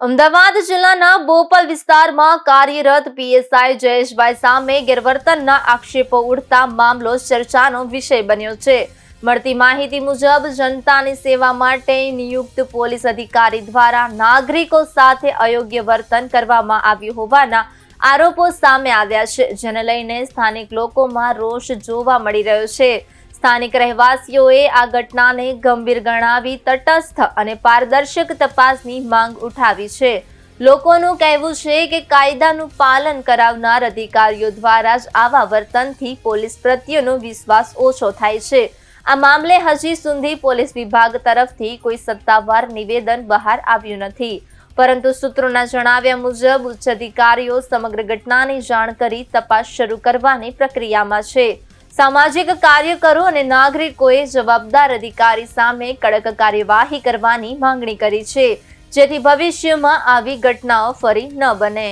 અમદાવાદ જિલ્લાના બોપલ વિસ્તારમાં કાર્યરત પીએસઆઈ જયેશભાઈ સામે ગેરવર્તનના આક્ષેપો ઉઠતા મામલો ચર્ચાનો વિષય બન્યો છે। મળતી માહિતી મુજબ જનતાની સેવા માટે નિયુક્ત પોલીસ અધિકારી દ્વારા નાગરિકો સાથે અયોગ્ય વર્તન કરવામાં આવ્યું હોવાના આરોપો સામે આવ્યા છે, જેને લઈને સ્થાનિક લોકોમાં રોષ જોવા મળી રહ્યો છે। સ્થાનિક રહેવાસીઓએ આ ઘટનાને ગંભીર ગણાવી તટસ્થ અને પારદર્શક તપાસની માંગ ઉઠાવી છે। લોકોનું કહેવું છે કે કાયદાનું પાલન કરાવનાર અધિકારીઓ દ્વારા જ આવા વર્તનથી પોલીસ પ્રત્યેનો વિશ્વાસ ઓછો થાય છે। આ મામલે હજી સુધી પોલીસ વિભાગ તરફથી કોઈ સત્તાવાર નિવેદન બહાર આવ્યું નથી, પરંતુ સૂત્રોના જણાવ્યા મુજબ ઉચ્ચ અધિકારીઓ સમગ્ર ઘટનાની જાણ કરી તપાસ શરૂ કરવાની પ્રક્રિયામાં છે। સામાજિક કાર્યકરો અને નાગરિકોએ જવાબદાર અધિકારી સામે કડક કાર્યવાહી કરવાની માંગણી કરી છે, જેથી ભવિષ્યમાં આવી ઘટનાઓ ફરી ન બને।